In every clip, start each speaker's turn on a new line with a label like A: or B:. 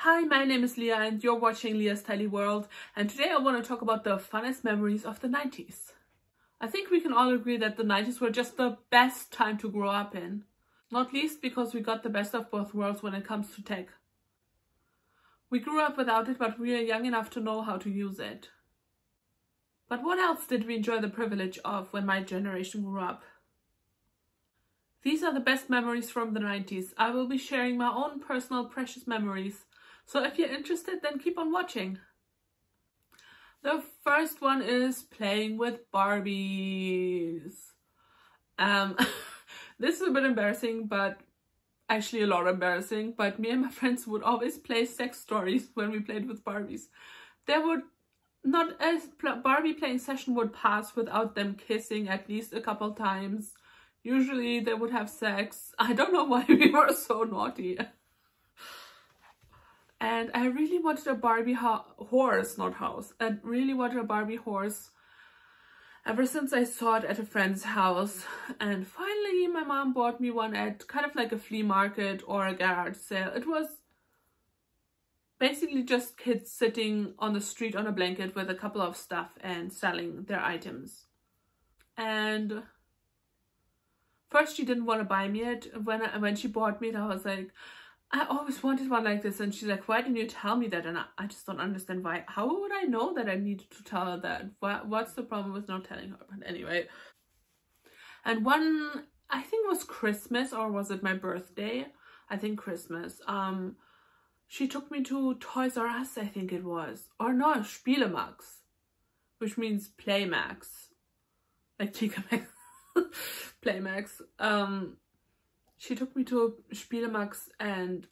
A: Hi, my name is Leah and you're watching Leah's Tiny World, and today I want to talk about the funnest memories of the 90s. I think we can all agree that the 90s were just the best time to grow up in. Not least because we got the best of both worlds when it comes to tech. We grew up without it, but we are young enough to know how to use it. But what else did we enjoy the privilege of when my generation grew up? These are the best memories from the 90s. I will be sharing my own personal precious memories. So if you're interested, then keep on watching. The first one is playing with Barbies. This is a bit embarrassing, but actually a lot embarrassing. But me and my friends would always play sex stories when we played with Barbies. There would not a Barbie playing session would pass without them kissing at least a couple times. Usually they would have sex. I don't know why we were so naughty. And I really wanted a Barbie horse, not house. I really wanted a Barbie horse ever since I saw it at a friend's house. And finally my mom bought me one at kind of like a flea market or a garage sale. It was basically just kids sitting on the street on a blanket with a couple of stuff and selling their items. And first she didn't want to buy me it. When she bought me it, I was like, I always wanted one like this. And she's like, why didn't you tell me that? And I just don't understand why. How would I know that I needed to tell her that? What's the problem with not telling her? But anyway. And one, I think it was Christmas, or was it my birthday? I think Christmas. She took me to Toys R Us, I think it was. Or no, Spielemax. Which means Playmax. Like TK Maxx. Playmax. She took me to Spielemax and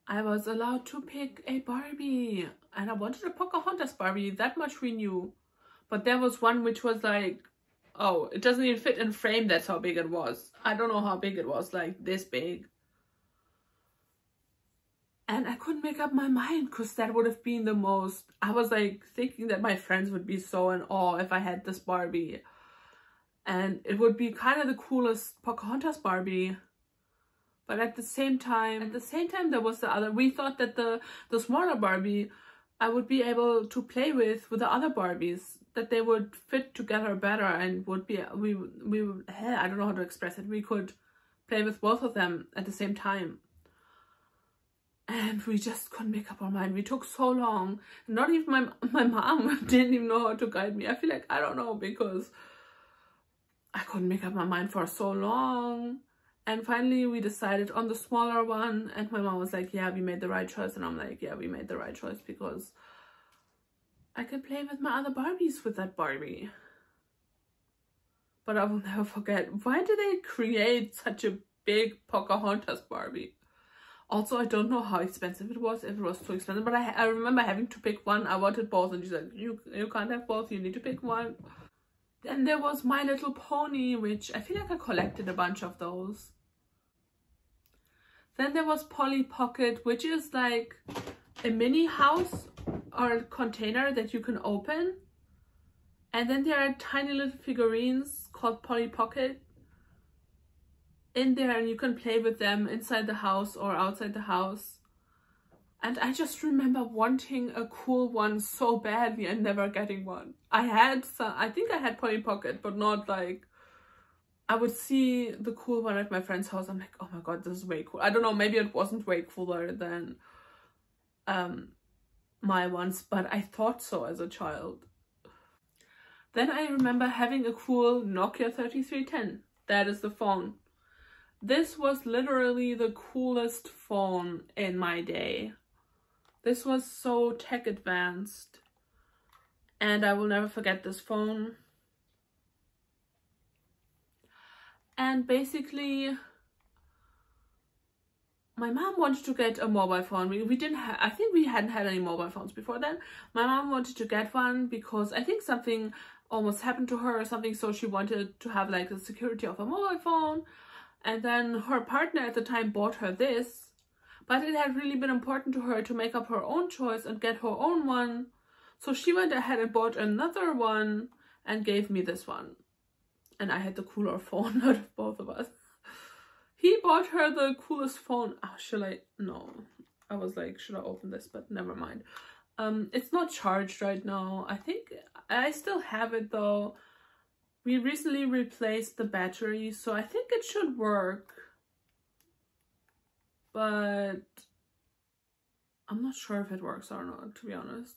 A: I was allowed to pick a Barbie. And I wanted a Pocahontas Barbie, that much we knew. But there was one which was like, oh, it doesn't even fit in frame, that's how big it was. I don't know how big it was, like this big. And I couldn't make up my mind because that would have been the most... I was like thinking that my friends would be so in awe if I had this Barbie. And it would be kind of the coolest Pocahontas Barbie. But at the same time there was the other. We thought that the smaller Barbie I would be able to play with the other Barbies, that they would fit together better and would be, we I don't know how to express it. We could play with both of them at the same time. And we just couldn't make up our mind. We took so long. Not even my mom didn't even know how to guide me. I feel like, I don't know, because I couldn't make up my mind for so long. And finally we decided on the smaller one, and my mom was like, yeah, we made the right choice. And I'm like, yeah, we made the right choice because I could play with my other Barbies with that Barbie. But I will never forget, why did they create such a big Pocahontas Barbie? Also, I don't know how expensive it was, if it was too expensive, but I remember having to pick one. I wanted both, and she said, you can't have both, you need to pick one. Then there was My Little Pony, which I feel like I collected a bunch of those. Then there was Polly Pocket, which is like a mini house or a container that you can open. And then there are tiny little figurines called Polly Pocket in there, and you can play with them inside the house or outside the house. And I just remember wanting a cool one so badly and never getting one. I think I had Polly Pocket, but not like... I would see the cool one at my friend's house. I'm like, oh my god, this is way cool. I don't know, maybe it wasn't way cooler than my ones, but I thought so as a child. Then I remember having a cool Nokia 3310. That is the phone. This was literally the coolest phone in my day. This was so tech advanced. And I will never forget this phone. And basically, my mom wanted to get a mobile phone. We didn't have, I think we hadn't had any mobile phones before then. My mom wanted to get one because I think something almost happened to her or something. So she wanted to have like the security of a mobile phone. And then her partner at the time bought her this. But it had really been important to her to make up her own choice and get her own one. So she went ahead and bought another one and gave me this one. And I had the cooler phone out of both of us. He bought her the coolest phone. Oh, shall I? No. I was like, should I open this? But never mind. It's not charged right now. I think I still have it though. We recently replaced the battery, so I think it should work. But I'm not sure if it works or not, to be honest.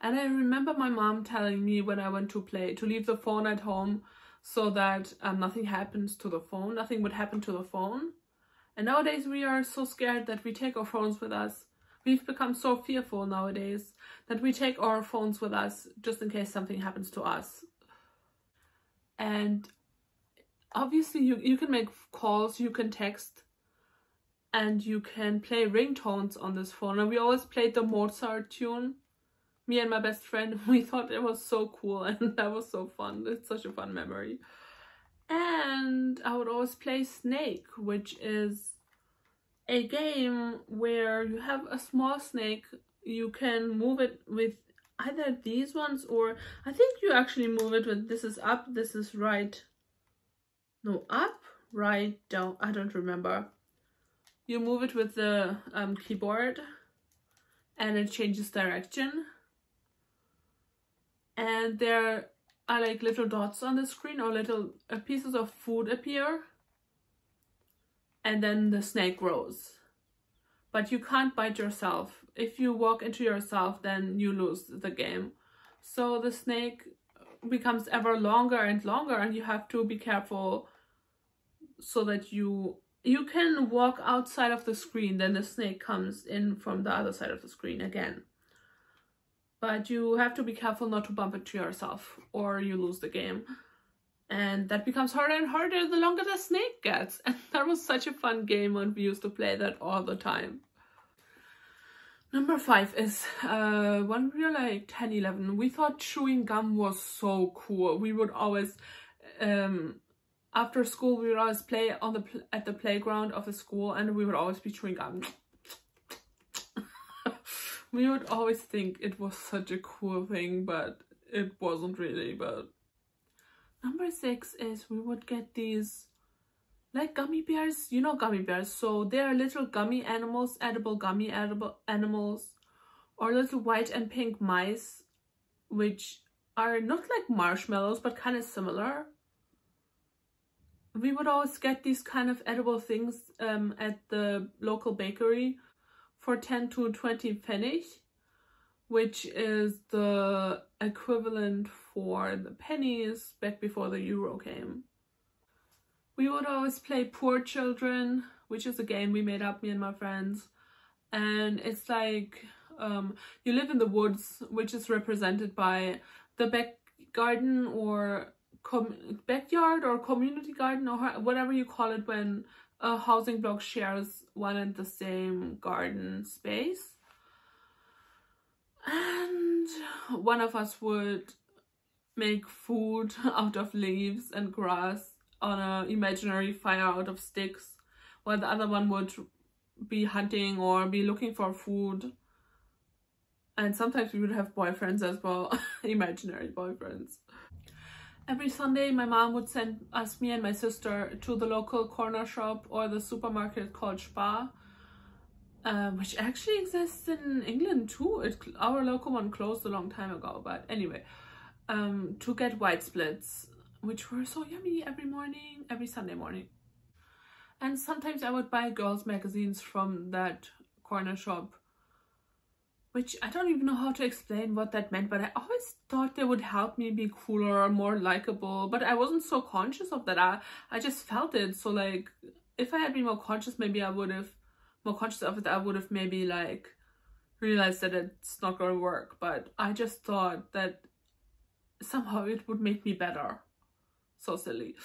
A: And I remember my mom telling me when I went to play to leave the phone at home so that nothing happens to the phone, nothing would happen to the phone. And nowadays we are so scared that we take our phones with us. We've become so fearful nowadays that we take our phones with us just in case something happens to us. And obviously you can make calls, you can text, and you can play ringtones on this phone. And we always played the Mozart tune. Me and my best friend, we thought it was so cool, and that was so fun. It's such a fun memory. And I would always play Snake, which is a game where you have a small snake. You can move it with either these ones, or I think you actually move it with, this is up, this is right. No, up, right, down. I don't remember. You move it with the keyboard, and it changes direction. And there are like little dots on the screen, or little pieces of food appear, and then the snake grows. But you can't bite yourself. If you walk into yourself, then you lose the game. So the snake becomes ever longer and longer, and you have to be careful so that you can walk outside of the screen, then the snake comes in from the other side of the screen again. But you have to be careful not to bump into yourself, or you lose the game. And that becomes harder and harder the longer the snake gets. And that was such a fun game, and we used to play that all the time. Number 5 is when we were like 10, 11, we thought chewing gum was so cool. We would always, after school, we would always play at the playground of the school, and we would always be chewing gum. We would always think it was such a cool thing, but it wasn't really. But number 6 is we would get these like gummy bears. You know gummy bears, so they are little gummy animals, edible animals, or little white and pink mice, which are not like marshmallows but kind of similar. We would always get these kind of edible things at the local bakery for 10 to 20 Pfennig, which is the equivalent for the pennies back before the euro came. We would always play Poor Children, which is a game we made up, me and my friends. And it's like you live in the woods, which is represented by the back garden or backyard or community garden, or whatever you call it when a housing block shares one and the same garden space. And one of us would make food out of leaves and grass on an imaginary fire out of sticks, while the other one would be hunting or be looking for food. And sometimes we would have boyfriends as well, imaginary boyfriends. Every Sunday, my mom would send us, me and my sister, to the local corner shop or the supermarket called Spar, which actually exists in England too. Our local one closed a long time ago, but anyway, to get white splits, which were so yummy every Sunday morning. And sometimes I would buy girls' magazines from that corner shop, which I don't even know how to explain what that meant, but I always thought they would help me be cooler or more likable, but I wasn't so conscious of that. I just felt it. So like, if I had been more conscious, maybe I would have, more conscious of it, I would have maybe like realized that it's not going to work. But I just thought that somehow it would make me better. So silly.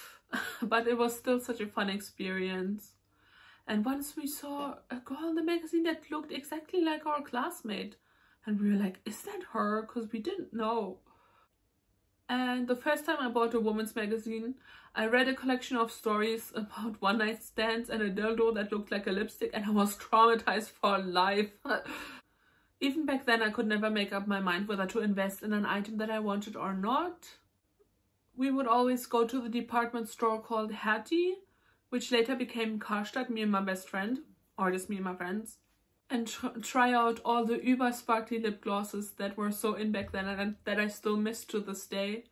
A: But it was still such a fun experience. And once we saw a girl in the magazine that looked exactly like our classmate. And we were like, is that her? Because we didn't know. And the first time I bought a woman's magazine, I read a collection of stories about one-night stands and a dildo that looked like a lipstick, and I was traumatized for life. Even back then, I could never make up my mind whether to invest in an item that I wanted or not. We would always go to the department store called Hertie, which later became Karstadt, me and my best friend. or just me and my friends, and try out all the uber sparkly lip glosses that were so in back then and that I still miss to this day.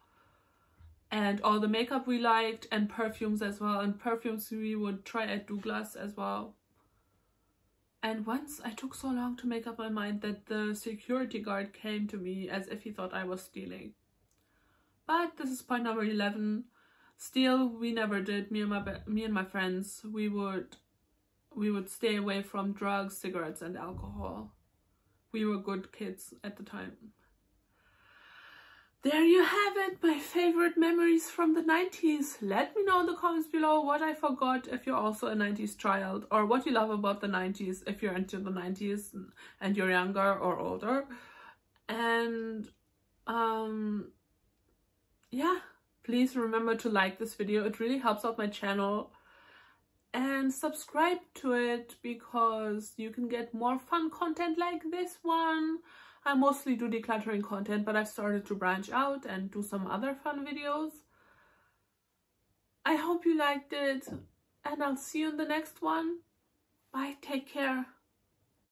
A: And all the makeup we liked, and perfumes as well. And perfumes we would try at Douglas as well. And once I took so long to make up my mind that the security guard came to me as if he thought I was stealing. But this is point number 11. Steal, we never did. Me and my friends, we would stay away from drugs, cigarettes, and alcohol. We were good kids at the time. There you have it, my favorite memories from the 90s. Let me know in the comments below what I forgot if you're also a 90s child, or what you love about the 90s if you're into the 90s and you're younger or older. And yeah, please remember to like this video. It really helps out my channel. And subscribe to it because you can get more fun content like this one. I mostly do decluttering content, but I've started to branch out and do some other fun videos. I hope you liked it, and I'll see you in the next one. Bye, take care.